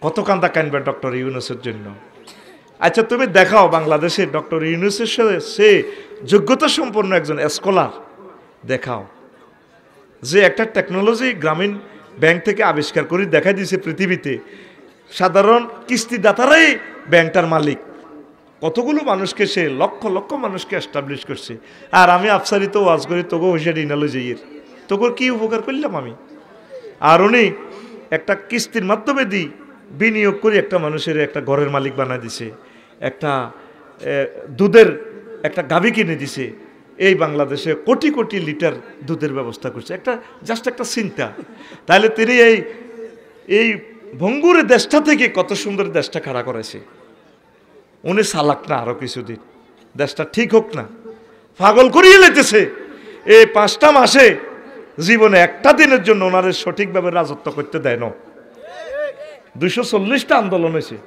কত কান্দা কানবে ডক্টর ইউনূসের জন্য। আচ্ছা তুমি দেখাও বাংলাদেশে ডক্টর ইউনূসের সে যোগ্যতা সম্পন্ন একজন স্কলার দেখাও, যে একটা টেকনোলজি গ্রামীণ ব্যাংক থেকে আবিষ্কার করে দেখাই দিয়েছে পৃথিবীতে। সাধারণ কিস্তিদাতারাই ব্যাংকটার মালিক। কতগুলো মানুষকে সে লক্ষ লক্ষ মানুষকে এস্টাবলিশ করছে। আর আমি আফসারিত ওয়াজ করি তোকে হুশিয়ারি নালো যাইয়ের, তোকে কি উপকার করলাম আমি? আর উনি একটা কিস্তির মাধ্যমে দিই বিনিয়োগ করে একটা মানুষের একটা ঘরের মালিক বানায় দিছে, একটা দুধের একটা গাভী কিনে দিছে। এই বাংলাদেশে কোটি কোটি লিটার দুধের ব্যবস্থা করছে, একটা জাস্ট একটা চিন্তা। তাহলে তিনি এই ভঙ্গুর দেশটা থেকে কত সুন্দর দেশটা খাড়া করেছে। উনি চালাক না আরো কিছুদিন, দেশটা ঠিক হোক না, পাগল করিয়ে লেতেছে। এই 5টা মাসে জীবনে একটা দিনের জন্য ওনারে সঠিকভাবে রাজত্ব করতে দেয় না। 240টা আন্দোলন হয়েছে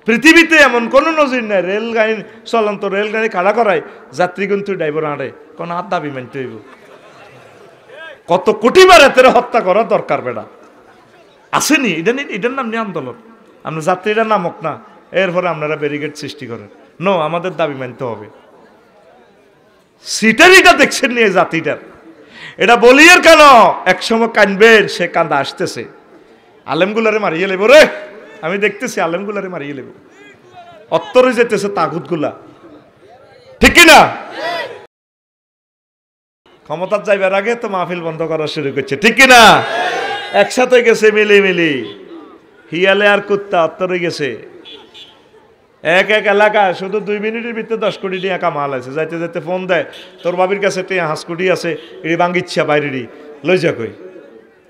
পৃথিবীতে, এমন কোন নজির নাই। রেলগাড়ি চলন্ত রেলগাড়ি খাড়া করায় যাত্রী কিন্তু ড্রাইভার আড়ে কোন হাত দাবি মানতে হইব। কত কোটি বার এতে হত্যা করা দরকার বেড়া আসেনি, এটার নাম নিয়ে আন্দোলন। আমরা যাত্রীরা নামক না, এরপরে আপনারা ব্যারিকেড সৃষ্টি করেন। নো, আমাদের দাবি মানতে হবে। সিটারিটা দেখছেন নিয়ে জাতিটার, এটা বলিয়ের কেন একসময় কানবেন, সে কান্দা আসতেছে। আলেমগুলারে মারিয়ে লেব রে, আমি দেখতেছি আলেমগুলারে মারিয়ে লেব, অত্তরে যেতেছে তাগুতগুলা, ঠিক কিনা? ক্ষমতার যাইবার আগে তো মাহফিল বন্ধ করা শুরু করছে, ঠিক কিনা? একসাথে গেছে মিলি হিয়ালে আর কুত্তা অত্তরে গেছে। এক এলাকা শুধু 2 মিনিটের ভিতরে 10 কোটি টাকা কামাল আছে। যাইতে যাইতে ফোন দেয়, তোর বাবির কাছে 5 কোটি আছে, এটি বাঙ্গিচ্ছা বাইরেরই লই যা কই।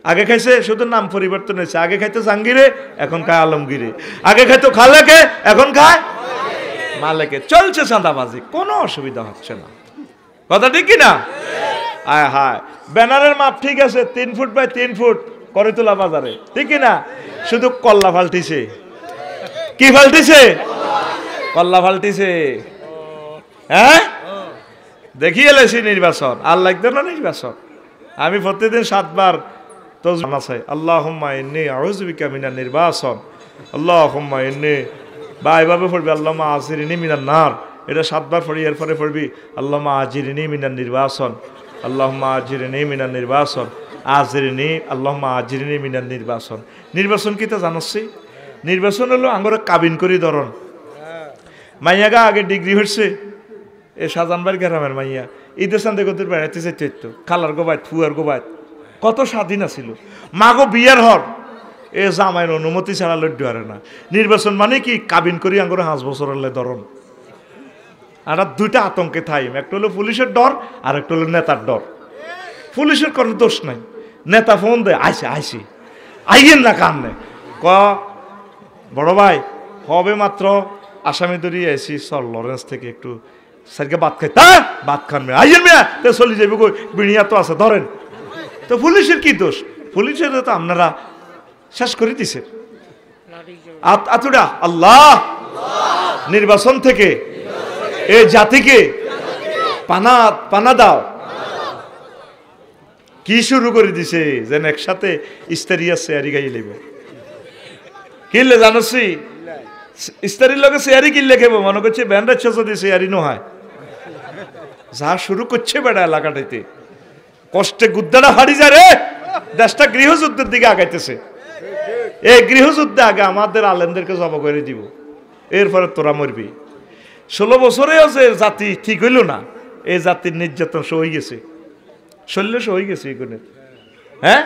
আগে খাইছে, শুধু নাম পরিবর্তন হয়েছে। আগে খাইতো জাহাঙ্গীরে, এখন খায় আলমগীরে। আগে খাইতো খালেকে, এখন খায় মালেকে। চলছে চাঁদাবাজি, কোনো অসুবিধা হচ্ছে না। কথা ঠিক কিনা? আয় হায়, ব্যানারের মাপ ঠিক আছে, 3 ফুট বাই 3 ফুট করে তোলা বাজারে, ঠিক কিনা? শুধু কল্লা ফাল্টিছে। কি ফাল্টিছে? কল্লা ফাল্টিছে। হ্যাঁ, দেখিয়ে এলেছি নির্বাচন। আর লাগবে না নির্বাচন? আমি প্রতিদিন 7 বার তো জানাই, আল্লাহুম্মা ইন্নী আউযু বিকা মিনান নির্বাচন, আল্লাহুম্মা ইন্নী, বা এভাবে পড়বি আল্লাহুম্মা আজিরনি মিনান নার। এটা 7 বার পড়ি, এরপরে পড়বি আল্লাহুম্মা আজিরনি মিনান নির্বাচন, আল্লাহুম্মা আজিরনি মিনান নির্বাচন, আজিরনি, আল্লাহুম্মা আজিরনি মিনান নির্বাচন। নির্বাচন কি তা জানাচ্ছি? নির্বাচন হলো আঙ্গরে কাবিন করি ধরন। মাইয়াগা আগে ডিগ্রি হচ্ছে, এ শাহজাহানবাড়ি গ্রামের মাইয়া ঈদের সান্দে কত বেড়াইতে যেতে হতো, খালার গোবাইত ফুয়ার গোবাইত, কত স্বাধীন ছিল। মাগো বিয়ার হর এ জামাইয়ের অনুমতি ছাড়া লড্ডু হারে না। নির্বাচন মানে কি? কাবিন করি আঙ্গরে 5 বছরের ধরন। আর 2টা আতঙ্কে থাইম, একটা হলো পুলিশের ডর, আর একটা হলো নেতার ডর। পুলিশের কোনো দোষ নাই, নেতা ফোন দেয়, আইসি আইয়েন না কান নেই, ক বড় ভাই হবে মাত্র আসামি ধরিয়ে আইসি, চল লরেন্স থেকে একটু স্যারকে ভাত খাই, তা ভাত খান মেয়ে আইয়েন মেয়া, তো চলে যাবে কই, বিড়িয়া তো আছে ধরেন। তো পুলিশের কি দোষ? পুলিশের তো আপনারা শেষ করে দিছে। আতুরা আল্লাহ নির্বাচন থেকে এই জাতিকে পানা দাও। কি শুরু করে দিছে যেন একসাথে ইস্তারিয়া চেয়ারি গাই লেব। কিনলে জানোসি ইস্তারির লগে চেয়ারি কিনলে খেবো, মনে করছে ব্যান্ডেজ যদি চেয়ারি নয়। যা শুরু করছে বেড়া এলাকাটাতে, কষ্টে গুদ্দাটা হারি যায় রে। দেশটা গৃহযুদ্ধের দিকে আগাইতেছে। এই গৃহযুদ্ধে আগে আমাদের আলেমদেরকে জব করে দিব, এরপরে তোরা মরবি। 16 বছরেও যে জাতি ঠিক হইল না, এই জাতির নির্যাতন সই গেছে, শৈল্য সই গেছে এগুলো। হ্যাঁ,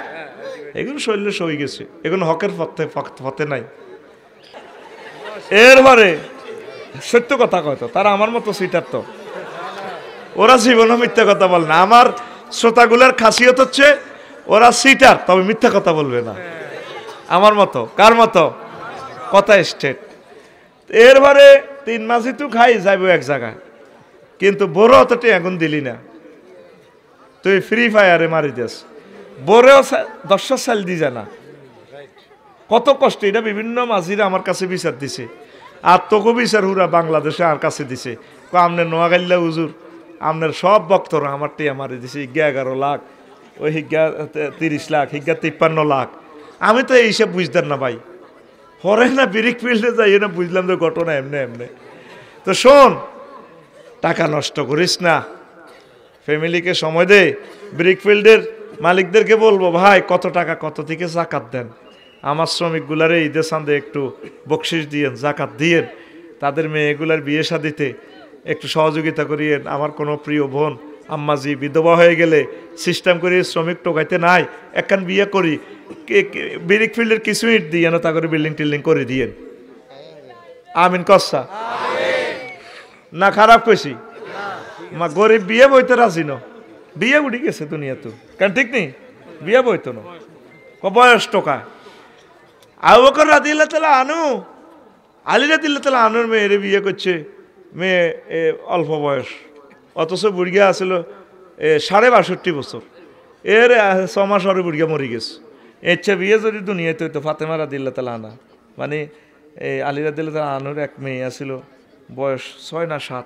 এগুলো শৈল্য সই গেছে, এগুলো হকের পথে নাই। এরপরে সত্য কথা কয়তো তারা আমার মতো সিটার, তো ওরা জীবনে মিথ্যা কথা বলে না। আমার শ্রোতাগুলার খাসিয়ত হচ্ছে ওরা সিটার, তবে মিথ্যা কথা বলবে না। আমার মতো, কার মতো? কথা স্টেট। এরপরে 3 মাসই তুই খাই যাইব এক জায়গায়, কিন্তু বড় অতটি এখন দিলি না, তুই ফ্রি ফায়ারে মারি দিস। বড়েও 10 সাল দি জানা কত কষ্ট। এটা বিভিন্ন মাঝিরা আমার কাছে বিচার দিছে, আর তোকে বিচার হুরা বাংলাদেশে আর কাছে দিছে। আপনার নোয়াগাল্লা হুজুর, আপনার সব বক্তরা আমার টিয়া মারি দিছে, হিজ্ঞা 11 লাখ, ওই হিজ্ঞা 30 লাখ, হিজ্ঞা 53 লাখ। আমি তো এই হিসাব বুঝতাম না ভাই। পরে না ব্রিক ফিল্ডে যাই না বুঝলাম যে ঘটনা এমনি এমনি। তো শোন, টাকা নষ্ট করিস না, ফ্যামিলিকে সময় দে। ব্রিক ফিল্ডের মালিকদেরকে বলবো, ভাই কত টাকা কত থেকে জাকাত দেন, আমার শ্রমিকগুলারে ঈদের চাঁদে একটু বকশিস দিয়েন, জাকাত দিয়েন, তাদের মেয়েগুলার বিয়ে শাদিতে একটু সহযোগিতা করিয়েন। আমার কোনো প্রিয় বোন আম্মাজি বিধবা হয়ে গেলে সিস্টেম করি শ্রমিক টোকাইতে নাই, একখান বিয়ে করি, ব্রিক ফিল্ডের কিছু ইট দিয়ে না, তা করে বিল্ডিং টিল্ডিং করে দিয়েন। আমিন কসা না খারাপ কইছি? মা গরিব বিয়ে বইতে রাজি ন, বিয়ে উঠি গেছে দুনিয়া তো, কেন ঠিক নেই? বিয়ে বইতো না, বয়স টোকা। আবু বকর রাদিয়াল্লাহু তাআলা আনহু, আলী রাদিয়াল্লাহু তাআলা আনহুর মেয়েরে বিয়ে করছে, মেয়ে অল্প বয়স, অথচ বুড়িয়া আসছিল 62.5 বছর, এর 6 মাস আরে বুড়িয়া মরে গেছে। ইচ্ছা বিয়ে যদি দুনিয়াতে হইতো ফাতেমা রাদিয়াল্লাহু তাআলা আনহা, মানে আলী রাদিয়াল্লাহু তাআলা আনহুর এক মেয়ে আসছিল, বয়স 6 না 7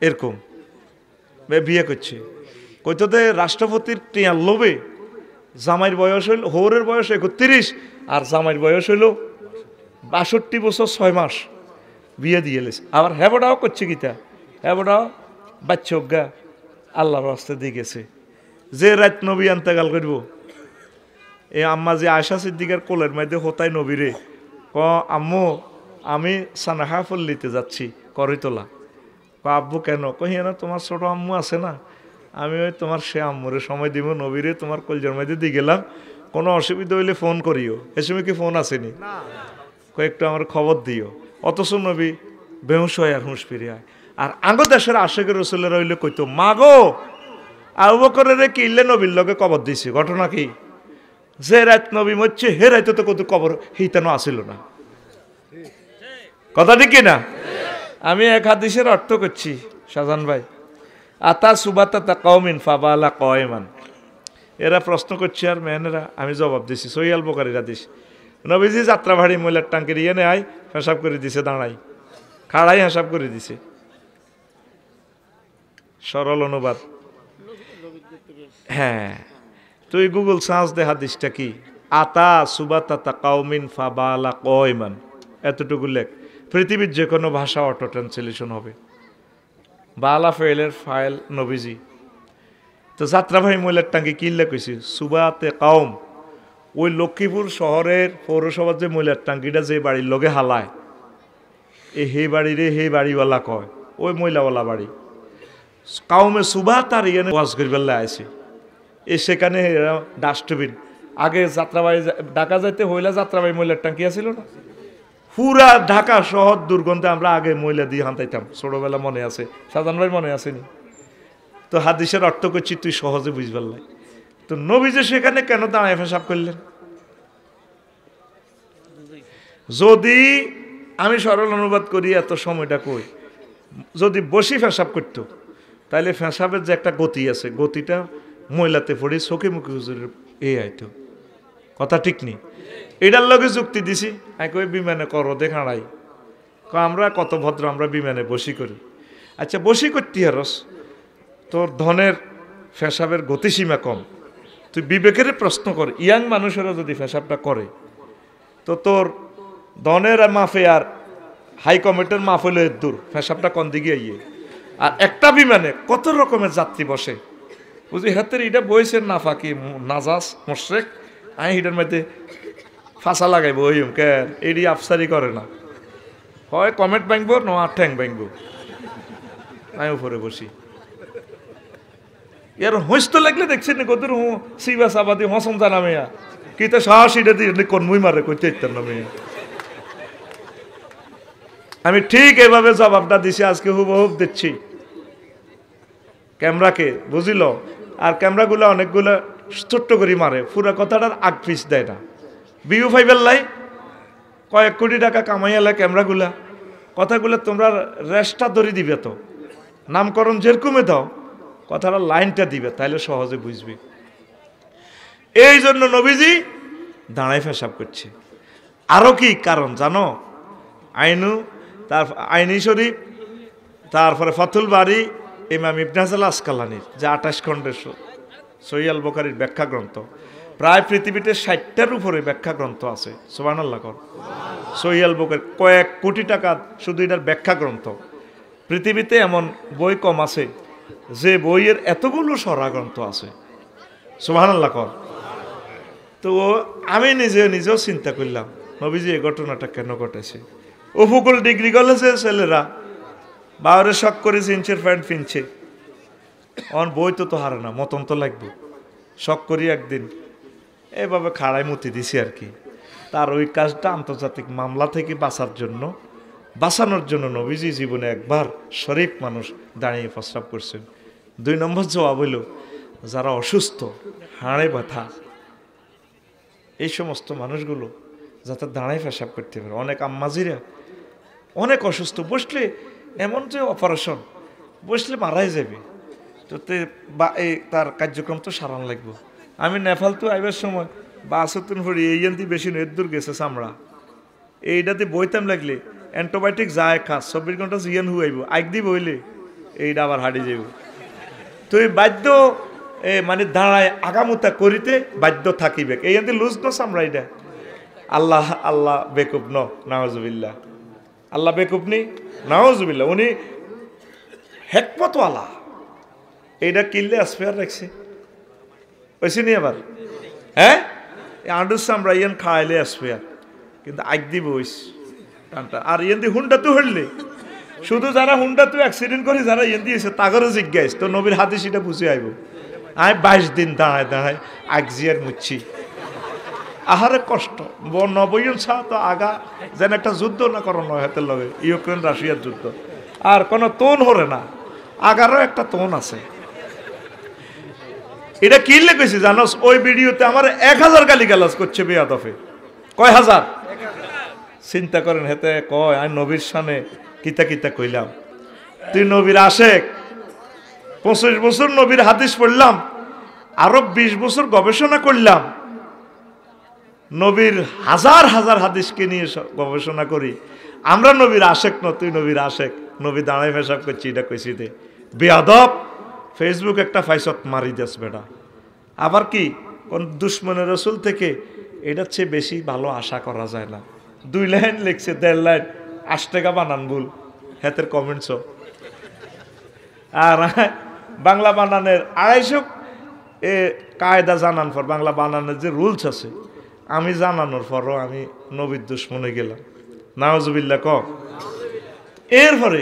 এরকম, বিয়ে করছে। কইতে রাষ্ট্রপতির টিয়ার লোভে জামাইয়ের বয়স হইল, হৌরের বয়স 31 আর জামাইয়ের বয়স হইল 62 বছর 6 মাস, বিয়ে দিয়ে লেছে। আবার হ্যাবোটাও করছে গীতা, হ্যাবোটাও বাচ্চা অজ্ঞা আল্লাহর রাস্তা দিয়ে গেছে। যে রাত নবী আন্তেকাল করব, এ আম্মা যে আয়সা সিদ্দিকার কোলের মধ্যে হোতায় নবীরে, আম্মু আমি সানাহা পল্লীতে যাচ্ছি করইতলা। আব্বু কেন? কহিয়া না, তোমার ছোট আম্মু আছে না, আমি ওই তোমার সে আম্মুরে সময় দিব, নবীরে তোমার কলজার মধ্যে দিয়ে গেলাম, কোনো অসুবিধা হইলে ফোন করিও। এ সময় কি ফোন আসেনি? কয়েকটু আমার খবর দিও। অথচ নবী বেহুশ হয় আর হুঁশ ফিরে আয়। আর আঙ্গ দেশের আশেকের রসুলের হইলে কইতো, মা গো আবু বকরের কিনলে নবীর লগে কবর দিছে। ঘটনা কি? যে রাত নবী মরছে হে রাইতে তো কত কবর হিতানো আসিল না। কথা ঠিক কিনা? আমি এক হাদিসের অর্থ করছি শাহজাহান ভাই। আতা সুবাতা কওমিন ফাবালা কয়মান, এরা প্রশ্ন করছে আর মেয়েরা আমি জবাব দিছি। সহিহ বুখারীর হাদিস, নবীজি যাত্রা ভাড়ি ময়লার টাঙ্কির ইয়ে নেয় হিসাব করে দিছে, দাঁড়াই খাড়াই হিসাব করে দিছে। সরল অনুবাদ, হ্যাঁ তুই গুগল সার্চ দে হাদিসটা কি। আতা সুবাতা কওমিন ফাবালা কয়মান, এতটুকু লেখ। পৃথিবীর যে কোনো ভাষা অটো ট্রান্সলেশন হবে। বালা ফেলের ফাইল নবীজি। তো যাত্রাবাহী মহিলার টাঙ্কি কিনলে কইছি সুবাতে কাউম, ওই লক্ষ্মীপুর শহরের পৌরসভার যে মহিলার টাঙ্কিটা যে বাড়ির লগে হালায়, হে বাড়ি রে হে বাড়িওয়ালা কয়, ওই মহিলাওয়ালা বাড়ি। কাউমে সুবা তার ইয়ানে ওয়াজ করিবার আছে, সেখানে ডাস্টবিন। আগে যাত্রাবাহী ঢাকা যাইতে হইলা যাত্রাবাহী মহিলার টাঙ্কি আছিল না, পুরা ঢাকা শহর দুর্গন্ধে আমরা আগে মহিলা দিয়ে হান্তাইতাম, ছোটবেলা মনে আছে, সাজান ভাই মনে আসেনি? তো হাদিসের অর্থ করছি তুই সহজে বুঝবার লাই। তো নবী যে সেখানে কেন দাঁড়ায় পেশাব করলেন? যদি আমি সরল অনুবাদ করি, এত সময়টা কই, যদি বসি পেশাব করতো তাহলে পেশাবের যে একটা গতি আছে, গতিটা মহিলাতে পড়ি চোখে মুখে হুজুরের এই আইতো। কথা ঠিক নেই? এটার লগে যুক্তি দিছি, আমি কই বিমানে করো দেখাড়াই, আমরা কত ভদ্র, আমরা বিমানে বসি করি। আচ্ছা বসি করতে হারস, তোর ধনের পেশাবের গতিসীমা কম, তুই বিবেকের প্রশ্ন কর, ইয়াং মানুষেরা যদি পেশাবটা করে তো তোর ধনের মাফে আর হাই কমিটির মাফ হইলে দূর, পেশাবটা কোন দিকে ইয়ে। আর একটা বিমানে কত রকমের যাত্রী বসে, বুঝি হাতের এটা বইছে না ফাঁকি নাজাস মোশরেক, আমি হিটার মধ্যে ফাঁসা লাগাইব ওই কেন, এডি আফসারি করে না, হয় কমেন্ট ভাঙবো না ঠ্যাং ভাঙবো, আমি উপরে বসি। ইয়ার হইস্ত লাগলে দেখছেন না কত সিবা সাবাদি হসম জানা মেয়া কিতা সাহস এটা দিয়ে কনমুই মারে কইতে ইত্যার না মেয়া। আমি ঠিক এভাবে জবাবটা দিছি, আজকে হুবহুব দিচ্ছি ক্যামেরাকে, বুঝিল? আর ক্যামেরাগুলো অনেকগুলো ছোট্ট করে মারে, পুরা কথাটার আগ পিস দেয় না। ভিউ ফাইবার লাই কয়েক কোটি টাকা কামাইয়ালা ক্যামেরাগুলা, কথাগুলো তোমরা রেস্টটা ধরে দিবে, তো নামকরণ যেরকমে দাও কথাটা লাইনটা দিবে, তাইলে সহজে বুঝবি। এই জন্য নবীজি দাঁড়ায় পেশাব করছে। আরো কি কারণ জানো? আইনু, তার আইনি শরীফ, তারপরে ফাতুল বাড়ি ইমাম ইবনে হাজার আসকালানির যে 28 খণ্ডের সহিহ বুখারীর ব্যাখ্যা গ্রন্থ, প্রায় পৃথিবীতে 60টার উপরে ব্যাখ্যা গ্রন্থ আছে। সুবহানাল্লাহ কর। সহিহ বুখারী কয়েক কোটি টাকা শুধু এটার ব্যাখ্যা গ্রন্থ। পৃথিবীতে এমন বই কম আছে যে বইয়ের এতগুলো সরা গ্রন্থ আছে। সুবহানাল্লাহ কর। তো আমি নিজেও চিন্তা করলাম নবীজি এই ঘটনাটা কেন ঘটেছে। উপকূল ডিগ্রি কলেজে ছেলেরা বাউরে শখ করে জিন্সের প্যান্ট কিনছে, অন বই তো হারে না, মতন তো লাগবে। শখ করি একদিন এভাবে খাড়াই মতি দিছি আর কি। তার ওই কাজটা আন্তর্জাতিক মামলা থেকে বাঁচানোর জন্য নবীজি জীবনে একবার শরীফ মানুষ দাঁড়িয়ে প্রস্রাব করছেন। 2 নম্বর জবাব হইল যারা অসুস্থ, হাড়ে ব্যথা, এই সমস্ত মানুষগুলো যাতে দাঁড়ায় পেশাব করতে পারে। অনেক আম্মাজিরা অনেক অসুস্থ, বসলে এমন যে অপারেশন, বসলে মারাই যাবে, তো তার কার্যক্রম তো সারান লাগবে। আমি নেপাল তো আইবার সময় বাসতুন ভরি এইয়ান্তি বেশি নয়, দূর গেছে চামড়া, এইটাতে বইতাম লাগলে অ্যান্টিবায়োটিক যায় খা 24 ঘন্টা জিয়ান হুয়াইব, আগ দি বইলে এইটা আবার হারিয়ে যাইব। তুই বাধ্য মানে দাঁড়ায় আগামুতা করিতে বাধ্য থাকিবে, এইয়ান্তি লুজ ন চামড়া। এটা আল্লাহ বেকুব নাউজুবিল্লাহ, আল্লাহ বেকুব নি নাউজুবিল্লাহ, উনি হেকমতওয়ালা। এইটা কিনলে স্পেয়ার রাখছে ওইসে নি আবার, হ্যাঁ আন্ডুর চামড়া ইয়ান খাওয়াইলে স্পেয়ার, কিন্তু আগ দিব ওইস টানটা। আর ইয়ান্তি হুন্ডা তো হইলে শুধু যারা হুন্ডা তো অ্যাক্সিডেন্ট করে যারা ইয়ান্তি এসে তাগরও জিজ্ঞাস তো নবীর হাদিস এটা বুঝে আইব। আমি 22 দিন দাঁড়ায় আগজিয়ার মুচ্ছি, আহারে কষ্ট। 90 ছা তো আগা যেন একটা যুদ্ধ না করো নয় হাতের লগে, ইউক্রেন রাশিয়ার যুদ্ধ, আর কোনো তোন হরে না, আগারও একটা তোন আছে। এটা কিনলে কইছি জানোস, ওই ভিডিওতে আমার 1000 গালি গালাজ করছে বেয়াদফে। কয় হাজার? চিন্তা করেন, হেতে কয় আমি নবীর সামনে কিতা কিতা কইলাম। তুই নবীর আশেক, 25 বছর নবীর হাদিস পড়লাম, আরো 20 বছর গবেষণা করলাম, নবীর হাজার হাজার হাদিসকে নিয়ে গবেষণা করি। আমরা নবীর আশেক ন, তুই নবীর আশেক, নবী দাঁড়ায় পেশাব করছি, এটা কইছি দে বেয়াদব। ফেসবুক একটা ফাইসত মারি দেস বেটা। আবার কি কোন দুশ্মনের রসুল থেকে এটার চেয়ে বেশি ভালো আশা করা যায় না। 2 লাইন লিখছে, 1.5 লাইন 8 টাকা বানান ভুল, হেতের কমেন্টসও। আর বাংলা বানানের 250 কায়দা জানান পর, বাংলা বানানোর যে রুলস আছে আমি জানানোর পরও আমি নবীর দুশ্মনে গেলাম। নাউজুবিল্লাহ ক। এরপরে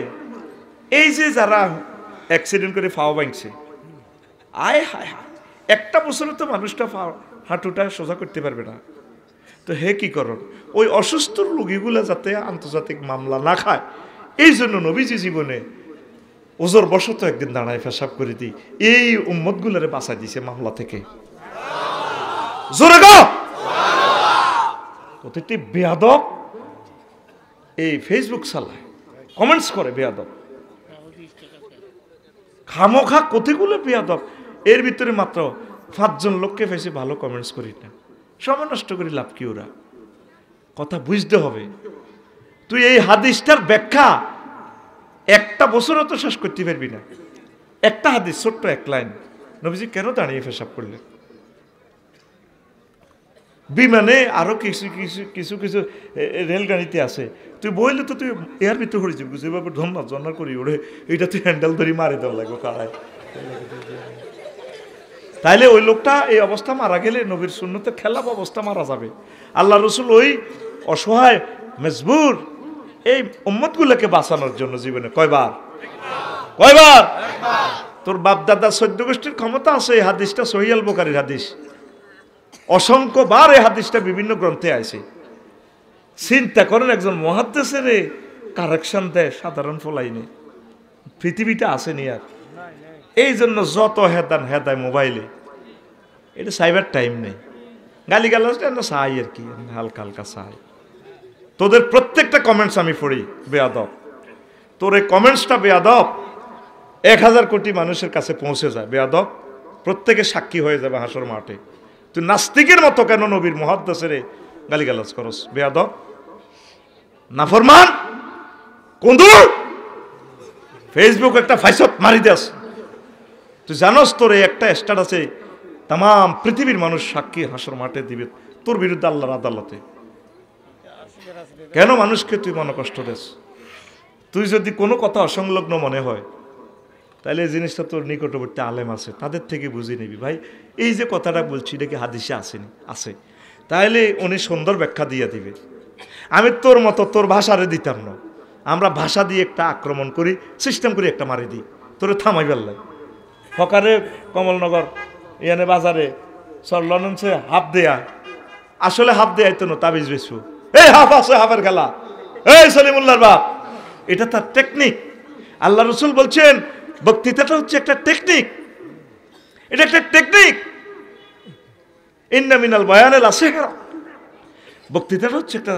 এই যে যারা অ্যাক্সিডেন্ট করে ফাও ভাঙছে, আয় হায় হায়, একটা বছরে তো মানুষটা হাঁটুটা সোজা করতে পারবে না, তো হে কি করন? ওই অসুস্থ রোগীগুলা যাতে আন্তর্জাতিক মামলা না খায়, এই জন্য নবীজি জীবনে ওজোর বশত একদিন দাঁড়ায় পেশাব করে দিই, এই উম্মতগুলারে বাঁচাই দিছে মামলা থেকে। জোরে গো! প্রতিটি বেয়াদব এই ফেসবুক চালায়, কমেন্টস করে বেয়াদব, খামোখা কতগুলো বেয়াদব। এর ভিতরে মাত্র 5 জন লোককে ফেসে ভালো কমেন্টস করি না, সময় নষ্ট করি লাভ কি? ওরা কথা বুঝতে হবে। তুই এই হাদিসটার ব্যাখ্যা একটা বছরও তো শেষ করতে পারবি না। একটা হাদিস, ছোট্ট 1 লাইন, নবীজি কেন দাঁড়িয়ে পেশাব করলেন? বিমানে আরো কিছু রেলগাড়িতে আছে, তুই বইলে তো তুই এর ভিতরে হয়ে যাবি, যেভাবে ধন্যবাদ জন্নার করি ওরে, এটা তুই হ্যান্ডেল ধরি মারি দেওয়া লাগবে কারায়। তাইলে ওই লোকটা এই অবস্থা মারা গেলে নবীর সুন্নতে খেলাপ অবস্থা মারা যাবে। আল্লাহ রসুল ওই অসহায় মজবুর এই উম্মতগুলোকে বাঁচানোর জন্য জীবনে কয়বার? তোর বাপ দাদা 14 গোষ্ঠীর ক্ষমতা আছে। এই হাদিসটা সহিহ বুখারীর হাদিস, অসংখ্যবার এই হাদিসটা বিভিন্ন গ্রন্থে আছে। চিন্তা করেন, একজন মুহাদ্দিসের কারেকশন দেয় সাধারণ ফলাইনে, পৃথিবীটা আসেনি আর। এই জন্য যত হেদায় মোবাইলে, এটা সাইবার টাইম নেই, গালি গালাজটা আমরা চাই আর কি, হালকা হালকা চাই। তোদের প্রত্যেকটা কমেন্টস আমি পড়ি, বেয়াদব। তোর এই কমেন্টসটা বেয়াদব 1000 কোটি মানুষের কাছে পৌঁছে যায়, বেয়াদব। প্রত্যেকে সাক্ষী হয়ে যাবে হাসর মাঠে। তুই নাস্তিকের মতো কেন নবীর মুহাদ্দিসের গালিগালাজ করস? বেয়াদব, নাফরমান, কুন্দুর। ফেসবুক একটা ফাইসত মারি দেস। তুই জানোস তোর এই একটা স্ট্যাটাসে তাম পৃথিবীর মানুষ সাক্ষী হাসর মাঠে দিবে তোর বিরুদ্ধে আল্লাহর আদালতে। কেন মানুষকে তুই মনে কষ্ট দেস? তুই যদি কোনো কথা অসংলগ্ন মনে হয় তাহলে এই জিনিসটা তোর নিকটবর্তী আলেম আছে, তাদের থেকে বুঝে নিবি ভাই এই যে কথাটা বলছি এটা কি হাদিসে আসেনি, আছে, তাহলে উনি সুন্দর ব্যাখ্যা দিয়ে দিবে। আমি তোর মতো তোর ভাষারে দিতাম না, আমরা ভাষা দিয়ে একটা আক্রমণ করি, সিস্টেম করি একটা মারি দিই, তোরে থামাই বেললাই। হকারে কমলনগর ইয়ানে বাজারে সরলনছে হাফ দেয়া, আসলে হাফ দেয়া তো না, তাবিজ বেসু, এই হাফ আছে, হাফের খেলা, এই সলিমুল্লাহর বাপ, এটা তার টেকনিক। আল্লাহ রসুল বলছেন বক্তৃতাটা হচ্ছে একটা টেকনিক, এটা একটা টেকনিক। ইন্না মিনাল বায়ানে লাসিহরা, বক্তৃতাটা হচ্ছে একটা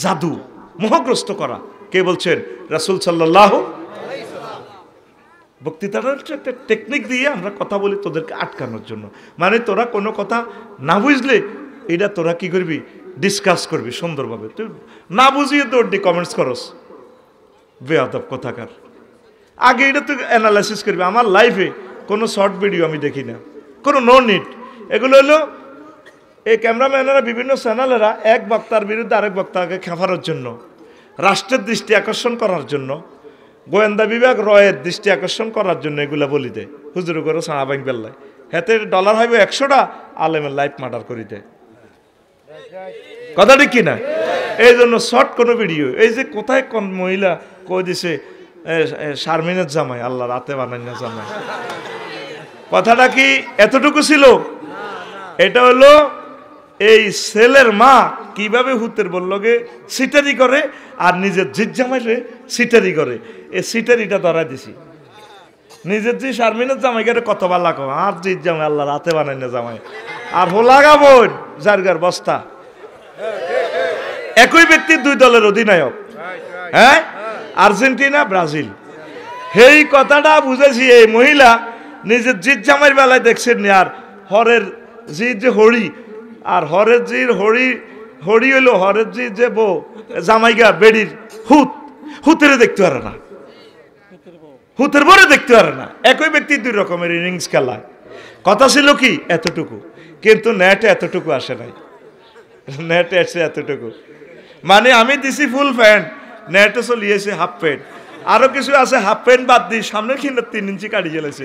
জাদু, মোহগ্রস্ত করা। কে বলছেন? রাসূল সাল্লাল্লাহু আলাইহি ওয়াসাল্লাম। বক্তৃতাটা হচ্ছে একটা টেকনিক দিয়ে আমরা কথা বলি তোদেরকে আটকানোর জন্য। মানে তোরা কোনো কথা না বুঝলে এটা তোরা কি করবি, ডিসকাস করবি সুন্দরভাবে। তুই না বুঝিয়ে তোর কমেন্টস করস, বেয়াদব কথাকার। আগে এটা তুই অ্যানালাইসিস করবি। আমার লাইফে কোনো শর্ট ভিডিও আমি দেখি না, কোনো নো নিড। এগুলো হলো এই ক্যামেরাম্যানেরা, বিভিন্ন চ্যানেলেরা এক বক্তার বিরুদ্ধে আরেক বক্তাকে খেপানোর জন্য, রাষ্ট্রের দৃষ্টি আকর্ষণ করার জন্য, গোয়েন্দা বিভাগ রয়ের দৃষ্টি আকর্ষণ করার জন্য এগুলা বলি দেয়। হুজুর করে সাড়া ব্যাংক বেল্লায় হাতে ডলার হইবে 100টা, আলেমের লাইফ মার্ডার করি দেয়। কথা ঠিক কিনা? এই জন্য শর্ট কোনো ভিডিও, এই যে কোথায় কোন মহিলা কই দিছে শারমিনের জামাই, আল্লাহ রাতে বানাই না জামাই, কথাটা কি এতটুকু ছিল? এটা হলো এই ছেলের মা কিভাবে হুতের বললগে সিটারি করে আর নিজের জিজ জামাইরে সিটারি করে, এই সিটারিটা ধরা দিছি। নিজের জি শারমিনের জামাই গেলে কত ভালো লাগো, আর জিজ জামাই আল্লাহ রাতে বানাই না জামাই, আর হোলাগাবো জারগার বস্তা। একই ব্যক্তি দুই দলের অধিনায়ক, হ্যাঁ, আর্জেন্টিনা ব্রাজিল। এই কথাটা বুঝেছি এই মহিলা নিজের জিজ জামাইয়ের বেলায় দেখছেন নি, আর হরের জি যে হরি, আর হরের জির হরি, হরি হইলো হরের জি যে বউ জামাইগা বেড়ির হুতেরে দেখতে পারে না, হুতের বরে দেখতে পারে না। একই ব্যক্তি দুই রকমের ইনিংস খেলায়। কথা ছিল কি এতটুকু, কিন্তু নেটে এতটুকু আসে নাই, নেটে এসে এতটুকু। মানে আমি দিছি ফুল প্যান্ট, নেটে চলিয়েছে হাফ প্যান্ট, আরো কিছু আছে হাফ প্যান্ট বাদ দিয়ে সামনে কিন্তু 3 ইঞ্চি কাটি চলেছে।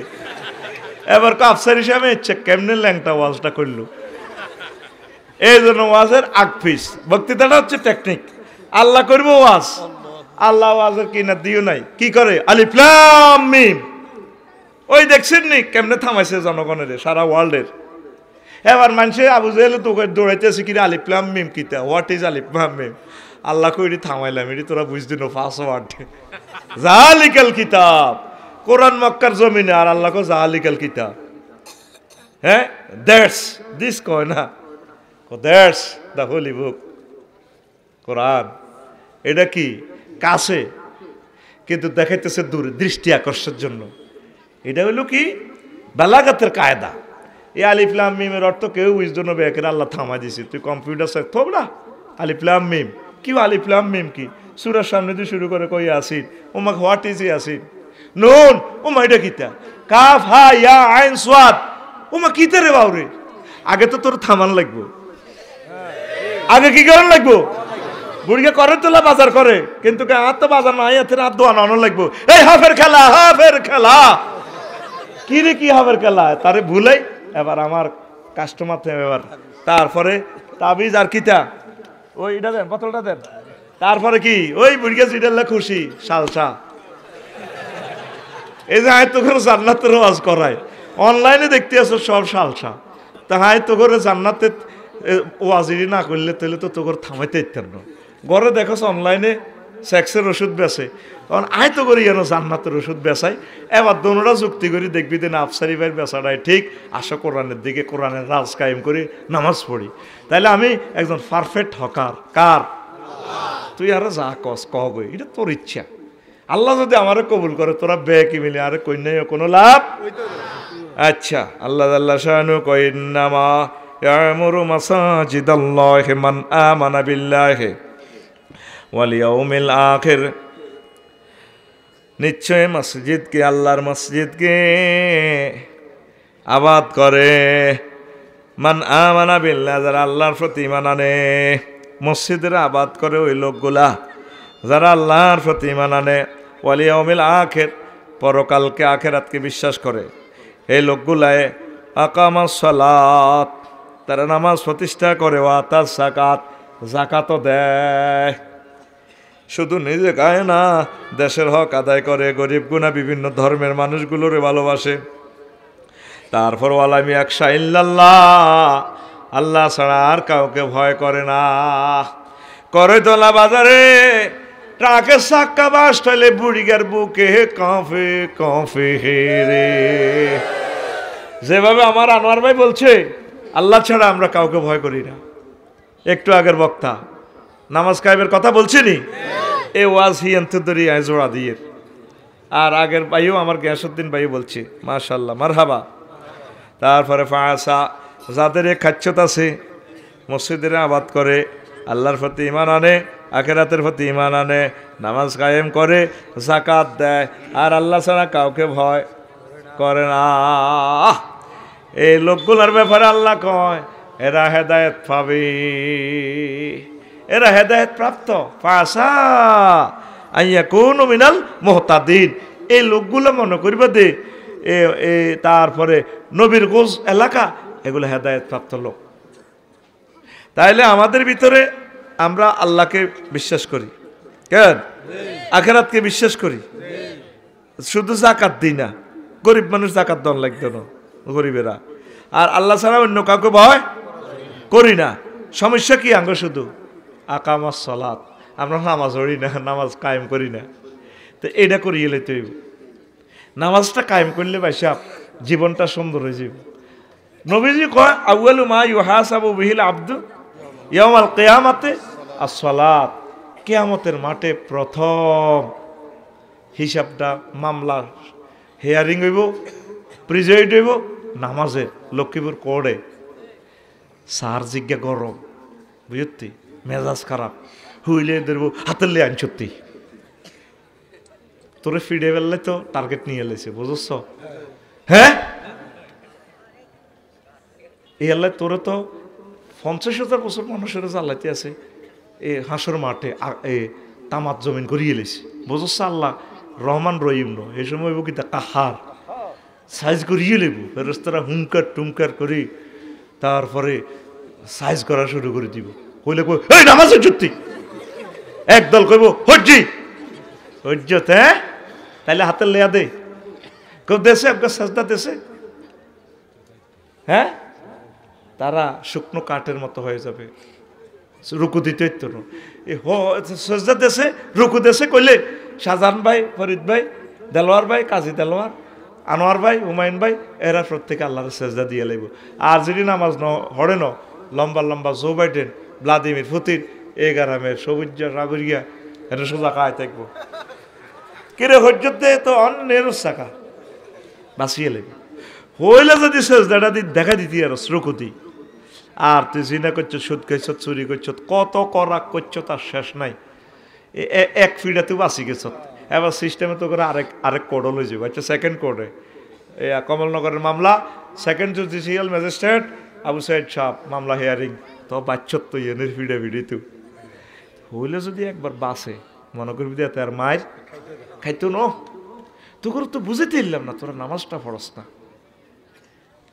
এবার কাফসার হিসাবে ইচ্ছে কেমনে ল্যাংটা ওয়াজটা করলো। এই জন্য ওয়াজের আগ পিস, বক্তৃতাটা হচ্ছে টেকনিক। আল্লাহ করবো ওয়াজ, আল্লাহ ওয়াজের কিনা দিও নাই, কি করে আলিফ লাম মিম, ওই দেখছেন নি কেমনে থামাইছে জনগণের সারা ওয়ার্ল্ডের। এবার মানুষে আবু জাহেল তো দৌড়াইতেছে কি আলিফ লাম মিম কিতা, হোয়াট ইজ আলিফ লাম মিম। আল্লাহ কইরি থামাইলাম, এটি তোরা বুঝদিন ফার্স্ট ওয়ার্ড জালিকাল কিতাব, কোরআন মক্কার জমিনে, আর আল্লাহ কো জালিকাল কিতাব। হ্যাঁ, দ্যাটস দিস কয় না, দ্যাটস দ্য হোলি বুক কোরআন। এটা কি কাছে, কিন্তু দেখাইতেছে দূরে, দৃষ্টি আকর্ষণের জন্য। এটা হলো কি বালাগাতের কায়দা। এই আলিফ লাম মিমের অর্থ কেউ বুঝতো না, বেকের আল্লাহ থামা দিছি। তুই কম্পিউটার সাথে থব না আলিফ লাম মিম কি, আলিফ লাম মিম কি, সূরার সামনে দিয়ে শুরু করে কই আসিন, ওমাক হোয়াট ইজ ইয়াসিন, নুন ওমা এটা কিতা, কাফ হা ইয়া আইন সাদ ওমা কিতা রে বাউরে। আগে তো তোর থামান লাগবো, আগে কি করার লাগবো, বুড়িকে করে তোলা বাজার করে, কিন্তু আর তো বাজার নাই, হাতের হাত দোয়ানো আনো লাগবো। এই হাফের খেলা, হাফের খেলা কি রে, কি হাফের খেলা, তারে ভুলাই। এবার আমার কাস্টমার থেকে এবার তারপরে তাবিজ আর কিতা, ওই এটা দেন, বোতলটা দেন। তারপরে কি ওই বুড়িকে জিডাল্লা খুশি সালসা। এই যে হায় তো করে জান্নাতের ওয়াজ করায়, অনলাইনে দেখতে আসো সব সালসা। তা হায় তো করে জান্নাতে ওয়াজিরি না করলে তাহলে তো তোর থামাইতে ইত্যার না। ঘরে দেখোস অনলাইনে সেক্সের ওষুধ বেচে, কারণ আয় তো করি যেন জান্নাতের ওষুধ বেচাই। এবার দোনোটা যুক্তি করি দেখবি দিন আফসারি ভাইয়ের বেচাটাই ঠিক, আসো কোরআনের দিকে, কোরআনের রাজ কায়েম করি, নামাজ পড়ি। তাইলে আমি একজন পারফেক্ট হকার কার? তুই আরে যা কস কই, এটা তোর ইচ্ছা। আল্লাহ যদি আমারে কবুল করে, তোরা বে কি মিলে আরে কই নাই কোনো লাভ। আচ্ছা, আল্লাহ আল্লাহ শানু কইন্নামা ইয়ামুরু মাসাজিদাল্লাহি মান আমানা বিল্লাহি ওয়াল ইয়াউমিল আখির, নিশ্চয় মসজিদকে, আল্লাহর মসজিদকে আবাদ করে মান আমানা বিল্লাহ, যারা আল্লাহর প্রতি ঈমান আনে, মসজিদের আবাদ করে ওই লোকগুলা যারা আল্লাহর প্রতি ঈমান আনে, ওয়াল ইয়াউমিল আখির, পরকালকে আখিরাতকে বিশ্বাস করে, এই লোকগুলায় আকামাস সালাত, তারা নামাজ প্রতিষ্ঠা করে, ওয়া আতাস যাকাত, যাকাতও দেয়। শুধু নিজে খায় না, দেশের হক আদায় করে, গরিব গুণা বিভিন্ন ধর্মের মানুষগুলোরে ভালোবাসে। তারপর ওয়ালামি আকশা ইল্লাল্লাহ, আল্লাহ ছাড়া আর কাউকে ভয় করে না। করতলা বাজারে ট্রাকের চাক্কা বাস ঠেলে বুড়িগার বুকে কাঁপে কাঁপে রে। যেভাবে আমার আনোয়ার ভাই বলছে, আল্লাহ ছাড়া আমরা কাউকে ভয় করি না। একটু আগের বক্তা নামাজ কায়েমের কথা বলছিনি, এ ওয়াজ হি এন্তদরি জোড়া দিয়ে। আর আগের ভাইও আমার গিয়াসউদ্দিন ভাই বলছে, মাশাআল্লাহ মারহাবা। তারপরে ফাঁসা, যাদের খাচ্ছত আছে, মসজিদের আবাদ করে, আল্লাহর প্রতি ঈমান আনে, আখিরাতের প্রতি ঈমান আনে, নামাজ কায়েম করে, যাকাত দেয়, আর আল্লাহ ছাড়া কাউকে ভয় করে না, এই লোকগুলোর ব্যাপারে আল্লাহ কয় এরা হেদায়েত পাবে, এরা হেদায়েত প্রাপ্ত। ফাঁসা আইয়াকুনু মিনাল মুহতাদিন, এই লোকগুলো মনে করবে দে তারপরে নবীর গোজ এলাকা এগুলো হেদায়েত প্রাপ্ত লোক। তাইলে আমাদের ভিতরে আমরা আল্লাহকে বিশ্বাস করি, কেন আখিরাতকে বিশ্বাস করি, শুধু যাকাত দিই না, গরিব মানুষ যাকাত দেওয়ার লাগতো না, গরিবেরা, আর আল্লাহ ছাড়া অন্য কাউকে ভয় করি না। সমস্যা কি আঙ্গ শুধু আকামাস সালাত, আমরা নামাজ পড়ি না, নামাজ কায়েম করি না। তো এটা করিয়ে লইতে হইব, নামাজটা কায়েম করলে ভাইসাব জীবনটা সুন্দর হয়ে যাবে। নবীজি কয় আউয়ালু মা ইউহাসাবু বিহিল আবদু ইয়াউমাল কিয়ামাতে আস-সালাত, কিয়ামতের মাঠে প্রথম হিসাবটা, মামলা হিয়ারিং হইব, প্রিজাইড হইব নামাজের, লক্ষ্মীপুর কোর্টে। সার জিজ্ঞা গরম, বুঝতি মেজাজ খারাপ, হুইলে ধরব হাতের লে আনছত্তি, তোরে ফিডে ফেললে তো টার্গেট নিয়ে এলেছে, বুঝছ? হ্যাঁ, এই আল্লাহ তোরে তো 50,000 বছর মানুষের জ্বালাইতে আছে, এ হাঁসর মাঠে তামাত জমিন করিয়ে এলেছে, বুঝছ? আল্লাহ রহমান রহিম ন, এই সময় কিতা কাহার সাইজ করিয়ে লেব, ফেরেশতারা হুঙ্কার টুমকার করি, তারপরে সাইজ করা শুরু করে দিব। কইলে কই এই নামাজের যুক্তি, একদল কইব হজ্জি হজ্জত, হ্যাঁ তাইলে হাতের লেয়া দে, কেউ দেশে আপনার সাজদা দেশে, হ্যাঁ তারা শুকনো কাঠের মতো হয়ে যাবে, রুকু দিতে তো সাজদা দেশে রুকু দেশে কইলে শাহজাহান ভাই, ফরিদ ভাই, দেলোয়ার ভাই, কাজী দেলোয়ার, আনোয়ার ভাই, হুমায়ুন ভাই, এরা প্রত্যেকে আল্লাহর সেজদা দিয়ে লাইব। আর যদি নামাজ হরে ন, লম্বা লম্বা জো বাইডেন, ভ্লাদিমির পুতিন, এ গ্রামের সবুজ রাগরিয়া এটা সোজা খায় থাকবো, কিরে হজ্জত দে তো অন্যের শাখা বাঁচিয়ে লেবে। হইলে যদি সেজদাটা দেখা দিতি আর শ্রুকুতি, আর তুই জিনা করছ, সুদ খাইছ, চুরি করছ, কত করা করছ তার শেষ নাই, এক ফিডা তুই বাঁচি গেছ। এবার সিস্টেমে তো করে আরেক কোর্টও লই যাবো। আচ্ছা, সেকেন্ড কোর্টে এই কমলনগরের মামলা, second judicial magistrate Abu Saiyd Sah মামলা হিয়ারিং, তো বাচ্চত তো এনের ফিডা ফিডি তু হইলে যদি একবার বাসে মনে করবি দিয়ে তার মায়ের খাইতো ন, তোর তো বুঝেতে ইলাম না, তোরা নামাজটা পড়স না।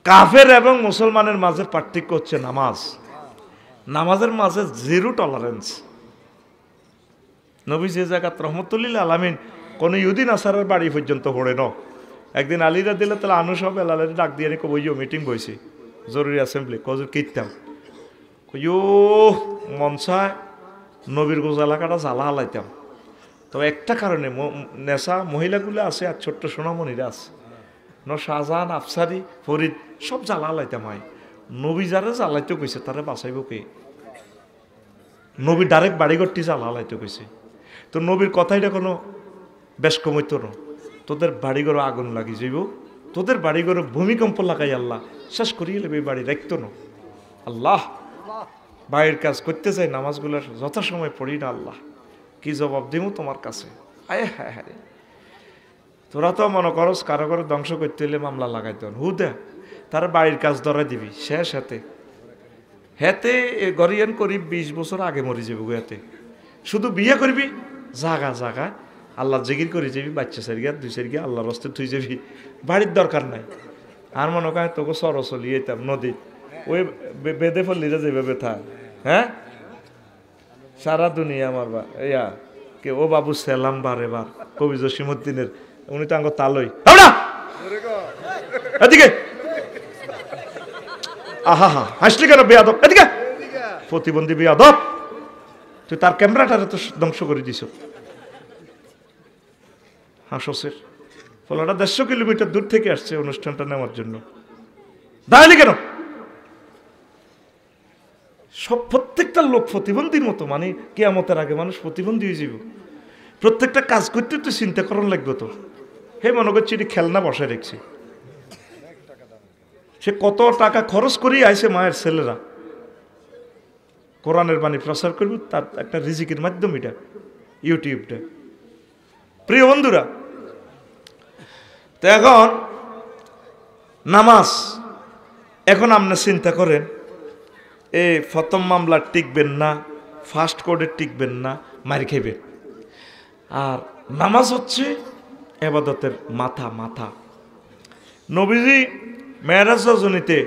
কাফের এবং মুসলমানের মাঝে পার্থক্য হচ্ছে নামাজ, নামাজের মাঝে জিরো টলারেন্স। নবী যে জায়গাত রহমতুল্লিল আলামিন কোনো ইহুদিন আসারের বাড়ি পর্যন্ত পড়ে ন। একদিন আলীরা দিলে তাহলে আনু সব এলালের ডাক দিয়ে কই মিটিং বইছি, জরুরি অ্যাসেম্বলি, কজন কীর্তাম কইও মনসায় নবীর গোজ এলাকাটা জ্বালা হালাইতাম। তবে একটা কারণে নেশা মহিলাগুলো আছে আর ছোট্ট সোনামণিরা আছে, শাহজাহান, আফসারি, ফরিদ সব জ্বালা হালাইতাম হয়। নবী যারা জ্বালাইতে কইছে তারা বাঁচাইব কে? নবী ডাইরেক্ট বাড়িঘরটি জ্বালা হালাইতে কইছে, তো নবীর কথাইটা কোনো বেশ কমইত না। তোদের বাড়িঘর আগুন লাগি যাইব, তোদের বাড়িঘরে ভূমিকম্প লাগাই আল্লাহ শেষ করিয়ে লেবে, বাড়ি রাখতো না। আল্লাহ বাইরের কাজ করতে চাই, নামাজগুলোর যথাসময় পড়ি না, আল্লাহ কি জবাব দিব তোমার কাছে? আয় হ্যাঁ হ্যাঁ, তোরা তো মনে করস কারো করে ধ্বংস করতে হলে মামলা লাগাই দেন, হু দে তার বাড়ির কাজ ধরা দিবি, শেষ হাতে হেতে গরিয়ান করি 20 বছর আগে মরে যাবো হেতে শুধু বিয়ে করবি জাগা জাগা আল্লাহ জিকির করে যাবি বাচ্চা সারিয়া 2 সারিয়া আল্লাহর রাস্তে তুই যাবি বাড়ির দরকার নাই আর মনে কয় তোকে সরসলি যেতাম নদী ওই বেঁধে ফেললিরা যেভাবে থাক হ্যাঁ সারা দুনিয়া আমার বা ইয়া কে ও বাবু সালাম বারে বার কবি জসিমউদ্দিনের উনি তো আঙ্গ তালই এদিকে আহা হা হাসলি কেন বেয়াদব এদিকে প্রতিবন্ধী বেয়াদব তুই তার ক্যামেরাটারে তো ধ্বংস করে দিছ হাসসের ফলাটা 150 কিলোমিটার দূর থেকে আসছে অনুষ্ঠানটা নেওয়ার জন্য দাঁড়ালি কেন সব প্রত্যেকটা লোক প্রতিবন্ধীর মতো মানে কিয়ামতের আগে মানুষ প্রতিবন্ধী হয়ে যাব প্রত্যেকটা কাজ করতে তো চিন্তা করার লাগবে তো হে মনে করছি এটি খেলনা বসায় রেখেছি সে কত টাকা খরচ করেই আইছে মায়ের ছেলেরা কোরআনের বাণী প্রচার করবে তার একটা রিজিকের মাধ্যম এটা ইউটিউবটা প্রিয় বন্ধুরা তো এখন নামাজ এখন আপনি চিন্তা করেন এই প্রথম মামলা টিকবেন না ফার্স্ট কোডে টিকবেন না মারি খাইবেন আর নামাজ হচ্ছে ইবাদতের মাথা মাথা নবীজি মেরাজ রজনীতে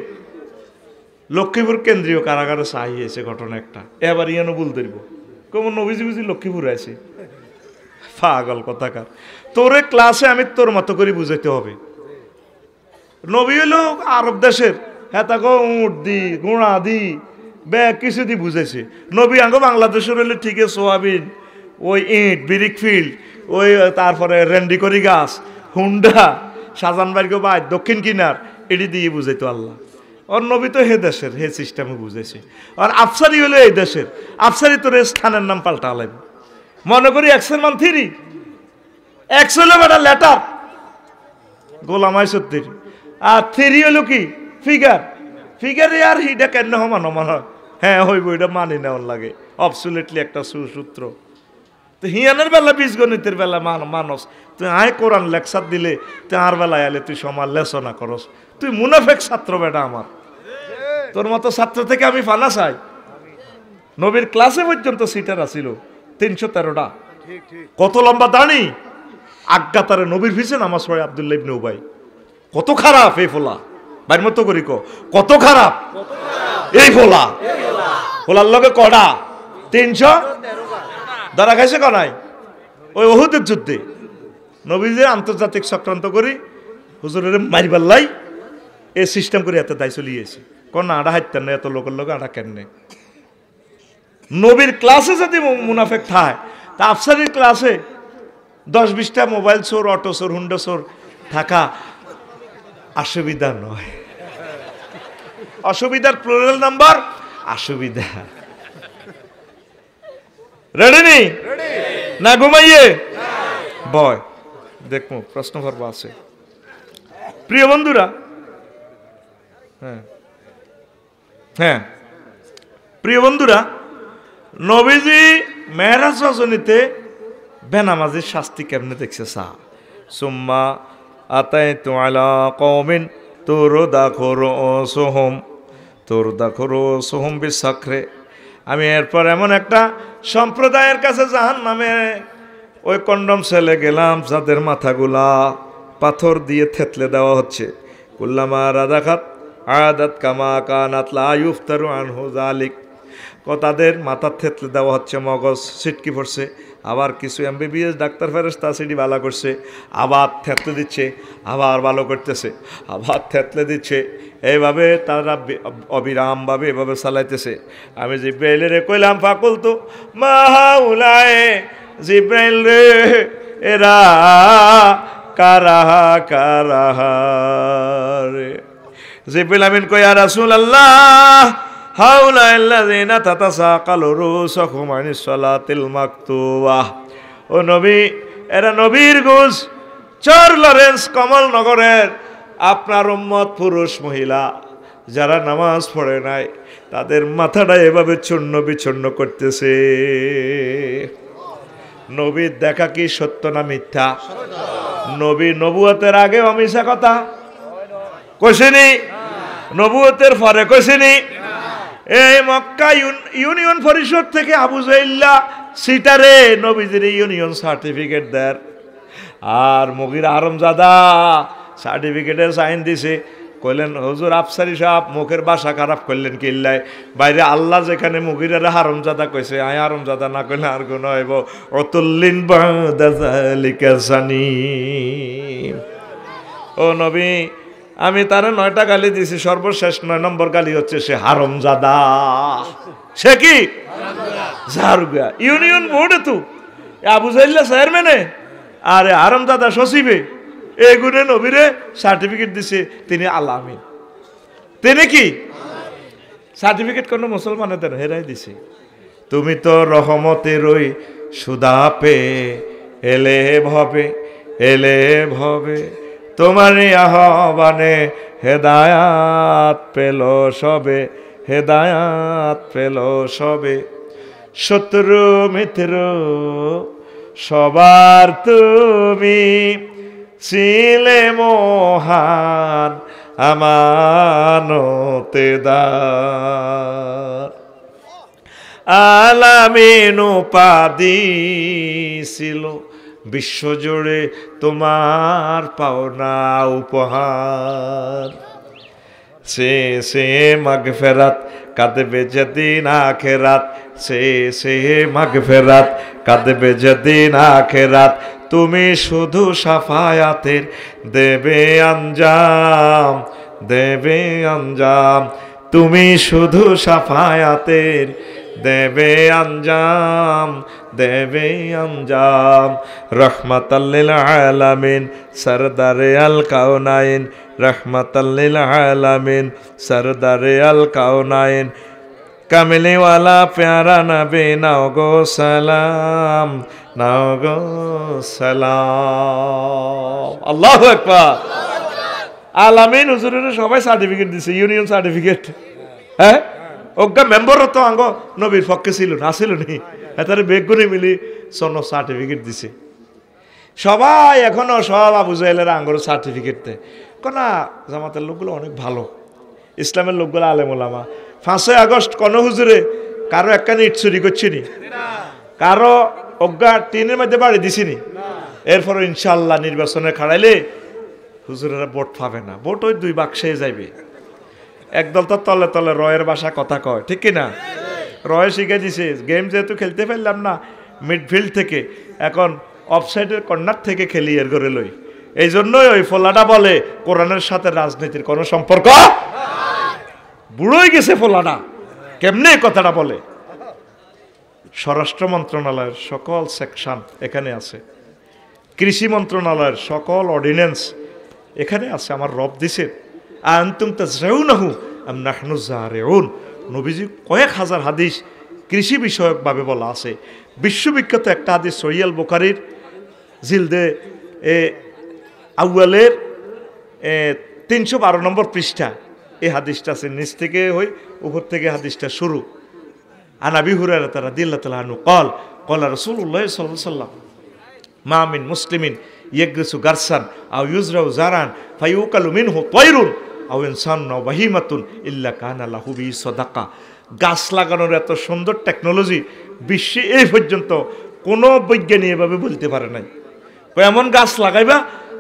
লক্ষ্মীপুর কেন্দ্রীয় কারাগারে চাহিয়েছে ঘটনা একটা এবার ইয়ানো ভুল ধরব কেমন নবীজি বুঝি লক্ষ্মীপুর আছে পাগল কথাকার তোরে ক্লাসে আমি তোর মতো করে বুঝাইতে হবে নবী হলো আরব দেশের হ্যাঁ তাকে উঁট দি গুঁড়া দি ব্যাগ কিছু দি বুঝেছে নবী আঙ্গ বাংলাদেশের হলে ঠিক আছে সোয়াবিন ওই ইট বিরিক ফিল্ড ওই তারপরে রেন্ডিকরি গাছ হুন্ডা শাহজাহানবাড়িকে বাই দক্ষিণ কিনার এটি দিয়ে বুঝাইতো আল্লাহ ওর নবী তো হে দেশের হে সিস্টেমে বুঝেছে আর আফসারি হলো এই দেশের আফসারি তোর স্থানের নাম পাল্টা আলাইব মনে করি এক্সেল মান 3 এক্স হলো একটা লেটার গোলামাই সত্যির আর 3 হলো কি ফিগার ফিগারে আর হিডা কেন মানো মনে হ্যাঁ হইব এটা মানি নেওয়ার লাগে অবসুলেটলি একটা সুসূত্র তো হিয়ানের বেলা বীজগণিতের বেলা মানুষ তুই আয় কোরআন লেকচার দিলে তুই আর বেলায় আলে তুই সমাজ লেসনা করস তুই মুনাফেক ছাত্র বেটা আমার তোর মতো ছাত্র থেকে আমি ফানা চাই নবীর ক্লাসে পর্যন্ত সিটার আছিল 313টা কত লম্বা দাঁড়ি আজ্ঞাতারে নবীর পিছে নামাজ পড়ে আব্দুল্লাহ ইবনে উবাই কত খারাপ এই ফোলা বাইর মতো করি কত খারাপ এই ফোলা ফোলার লগে কড়া 300 ধরা খাইছে কনাই ওই উহুদের যুদ্ধে নবীদের আন্তর্জাতিক চক্রান্ত করি হুজুরের মারিবাল্লাই এই সিস্টেম করে এত দায় চলিয়েছে কোন আড়া হাইতেন না এত লোকের লোক আড়া কেন নবীর ক্লাসে যদি মুনাফেক থায় তা আফসারির ক্লাসে 10-20টা মোবাইল চোর অটো চোর হুন্ডা চোর থাকা অসুবিধা নয় অসুবিধার প্লুরাল নাম্বার অসুবিধা রেডি নি না ঘুমাইয়ে বয় দেখো প্রশ্ন করব আছে প্রিয় বন্ধুরা হ্যাঁ হ্যাঁ প্রিয় বন্ধুরা নবীজি মেরাজ রজনীতে বেনামাজির শাস্তি কেমনে দেখছে সা সুম্মা আতাইতু আলা কওমিন তুরদাখুরুসুহুম বিসাখরে আমি এরপর এমন একটা সম্প্রদায়ের কাছে জাহান্নামে ওই কন্ডম ছেলে গেলাম যাদের মাথাগুলা পাথর দিয়ে থেতলে দেওয়া হচ্ছে কুল্লামা রাদাখাত আদাত কামা কানাত লা ইফতারু আনহু যালিক তাদের মাথা থেতলে দেওয়া হচ্ছে মগজ ছিটকি পড়ছে আবার কিছু এমবিবিএস ডাক্তার ফেরেশতা সেটি ভালো করছে আবার থেতলে দিচ্ছে আবার ভালো করতেছে আবার থেতলে দিচ্ছে এইভাবে তারা অবিরামভাবে এভাবে চালাইতেছে আমি জিব্রাইলের কইলাম ফাকুল তো মাহাউলায়ে জিব্রাইল রে এরা কারাহা কারাহা রে জিব্রাইল আমিন কই ইয়া রাসূলুল্লাহ হাউলাইল্লাযিনা তাতাসাকালু রুসুহুম আনিস সালাতিল মাকতুবাহ ও নবী এরা নবীর গোস চর লরেন্স কমলনগরের আপনার উম্মত পুরুষ মহিলা যারা নামাজ পড়ে নাই তাদের মাথাটা এভাবে চূর্ণ বিচূর্ণ করতেছে নবীর দেখা কি সত্য না মিথ্যা নবী নবুয়তের আগে অমিশা কথা কইছেনি নবুয়তের পরে কইছেনি এই মক্কা ইউনিয়ন পরিষদ থেকে আবু জাইল্লা সিটারে নবীজির ইউনিয়ন সার্টিফিকেট দেয়। আর মুগিরা হারামজাদা সার্টিফিকেটের সাইন দিছে। কইলেন হুজুর আফসারি সাহেব মুখের ভাষা খারাপ করলেন কিল্লায়, বাইরে আল্লাহ যেখানে মুগিরারে হারামজাদা কইছে, আয় হারামজাদা না কইলে আর গুণ হইব। অতুল্লিন বাদা যালিকা জানিম। ও নবী, আমি তারে 9টা গালি দিছি, সর্বশেষ 9 নম্বর গালি হচ্ছে সে হারামজাদা। সে কি জারুগা ইউনিয়ন বোর্ডে তো আবু জাইল্লা চেয়ারম্যানে, আরে হারামজাদা সচিবে, এই গুণে নবীরে সার্টিফিকেট দিছে তিনি আলামিন। তিনি কি সার্টিফিকেট কোন মুসলমানেদের হেরাই দিছে। তুমি তো রহমতেরই সুদা পে এলে ভবে, এলে ভবে, তোমারই আহ্বানে হেদায়াত পেল সবে, হেদায়াত পেল সবে। শত্রু মিত্র সবার তুমি ছিলে মহান আমানতেদার। আলামিন উপাধি ছিল বিশ্বজুড়ে তোমার পাওনা উপহার। সে মাগফিরাত কাঁদবে যেদিন আখেরাত, সে মাগফিরাত কাঁদবে যেদিন আখেরাত। তুমি শুধু সাফায়াতের দেবে আঞ্জাম, দেবে আঞ্জাম। তুমি শুধু সাফায়াতের দেবে আঞ্জাম, দেবে আঞ্জাম। রহমাতাল লিল আলামিন সরদারে আল কাউনাইন, রহমাতাল লিল আলামিন সরদারে আল কাউনাইন। কামিলিওয়ালা প্যারা নবী নাও গো সালাম, নাও গো সালাম। আল্লাহু আকবার। আলামিন হুজুরের সবাই সার্টিফিকেট দিছে, ইউনিয়ন সার্টিফিকেট। হ্যাঁ, অজ্ঞা মেম্বার তো আঙ্গ নবীর পক্ষে ছিল না, ছিল নি, এটারে বেগুনি মিলি সন সার্টিফিকেট দিছে সবাই। এখনো সব আবু জাহেলের আঙ্গর সার্টিফিকেট দেয়। কোনা জামাতের লোকগুলো অনেক ভালো, ইসলামের লোকগুলো আলেম ওলামা। 5ই আগস্ট কোন হুজুরে কারো একখানি ইট চুরি করছিনি, কারো অজ্ঞা টিনের মধ্যে বাড়ি দিছিনি। এরপরে ইনশাল্লাহ নির্বাচনে খাড়াইলে হুজুরেরা ভোট পাবে না, ভোট ওই 2 বাক্সে যাইবে। একদল তো তলে তলে রয়ের বাসা কথা কয়, ঠিক কিনা? রয়ে শিখে দিছে, গেম যেহেতু খেলতে পারলাম না মিডফিল্ড থেকে, এখন অফসাইডের কর্নার থেকে খেলি এর করে লই। এই জন্যই ওই ফোলাটা বলে কোরআনের সাথে রাজনীতির কোনো সম্পর্ক। বুড়োই গেছে ফোলাটা, কেমনে কথাটা বলে। স্বরাষ্ট্র মন্ত্রণালয়ের সকল সেকশন এখানে আছে, কৃষি মন্ত্রণালয়ের সকল অর্ডিন্যান্স এখানে আছে। আমার রব দিছে আনতুম তাজরাউনাহু আম নাহনু জারিউন। নবীজি কয়েক হাজার হাদিস কৃষি বিষয়কভাবে বলা আছে। বিশ্ববিখ্যাত একটা হাদিস সহিহ বুখারীর জিলদে আউয়ালের 312 নম্বর পৃষ্ঠা। এই হাদিসটা আছে, নিচ থেকে হই উপর থেকে হাদিসটা শুরু। আন আবি হুরায়রা রাদিয়াল্লাহু তাআলা আনহু قال قال رسول الله صلى الله عليه وسلم ما من مسلم يغرس غرسا او يزرع زرعا فيؤكل منه طير او انسان او بهيمه الا كان له به صدقه। গাছ লাগানোর এত সুন্দর টেকনোলজি বিশ্বে এই পর্যন্ত কোনো বৈজ্ঞানিক এভাবে বলতে পারে নাই। এমন গাছ লাগাইবা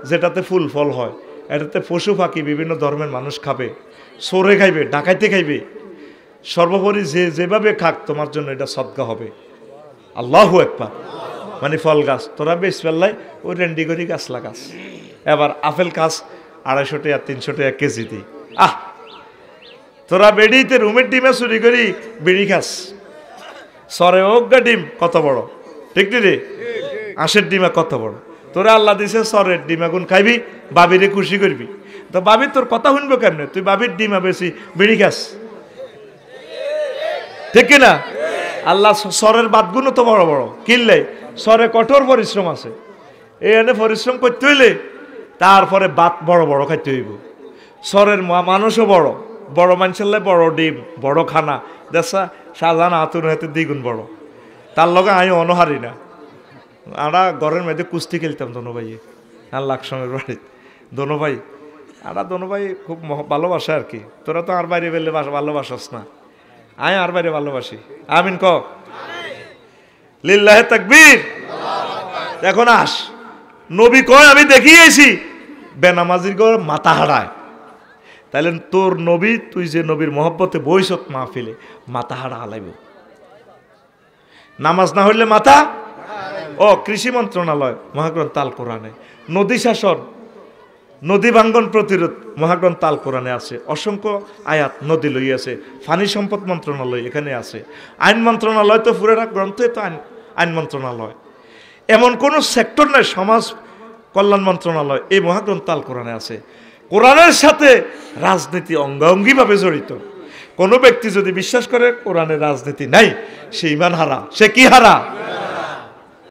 যেটাতে ফুল ফল হয়, এটাতে পশু পাখি বিভিন্ন ধর্মের মানুষ খাবে, চোরে খাইবে, ডাকাইতে খাইবে, সর্বোপরি যেভাবে খাক তোমার জন্য এটা সদকা হবে। আল্লাহু আকবার। মানে ফল গাছ তোরা বেশ পেল্লাই ওই রেন্ডিগরি গাছ লাগাস। এবার আপেল গাছ 250 টাকা 300 টাকা কেজি দিই। তোরা বেড়িতে রুমের ডিমে চুরি করি বেড়ি খাস। সরে অজ্ঞা ডিম কত বড়, ঠিক রে? আঁশের ডিমা কত বড়। তোরা আল্লাহ দিছে সরের ডিমা গুণ খাইবি, বাবিরে খুশি করবি। তো বাবির তোর কথা শুনবো কেমনে? তুই বাবির ডিমা বেশি বেড়ি খাস, ঠিক কিনা? আল্লাহ সরের বাদগুলো তো বড় বড় কিনলে, সরে কঠোর পরিশ্রম আছে। এখানে পরিশ্রম করতে হইলে তারপরে বাত বড় বড় খাইতে হইব। সরের মানুষও বড় বড়, মানুষের বড় ডিম, বড় খানা। দেখা শাহজাহান আতুর হাতে দ্বিগুণ বড়। তার লগে আমি অনহারি না। আমরা ঘরের মধ্যে কুস্তি খেলতাম দোনো ভাইয়ে, আর লাকসমের বাড়ি দোনো ভাই। আমরা দোনো ভাই খুব ভালোবাসা আর কি। তোরা তো আর বাইরে বেলে ভালোবাসাস না। আয় আর বাইরে ভালোবাসি। আমিন ক লিল্লাহে তাকবীর। এখন আস, নবী কয় আমি দেখিয়েছি বেনামাজির ঘর মাথা হারায়। তাইলে তোর নবী, তুই যে নবীর মহব্বতে বইছত মাহফিলে, মাথা হারা হালাইব। নামাজ না হইলে মাথা, ও কৃষি মন্ত্রণালয় মহাগ্রন্থ আল কোরআনে, নদী শাসন, নদী ভাঙ্গন প্রতিরোধ মহাগ্রন্থ আল কোরআনে আছে, অসংখ্য আয়াত নদী লইয়াছে। পানি সম্পদ মন্ত্রণালয় এখানে আছে। আইন মন্ত্রণালয় তো পুরোটা গ্রন্থে তো আইন মন্ত্রণালয়। এমন কোনো সেক্টর নাই, সমাজ কল্যাণ মন্ত্রণালয় এই মহাগ্রন্থ আল কোরআনে আছে। কোরআনের সাথে রাজনীতি অঙ্গাঙ্গিভাবে জড়িত। কোনো ব্যক্তি যদি বিশ্বাস করে কোরআনের রাজনীতি নাই, সে ঈমান হারা। সে কি হারা?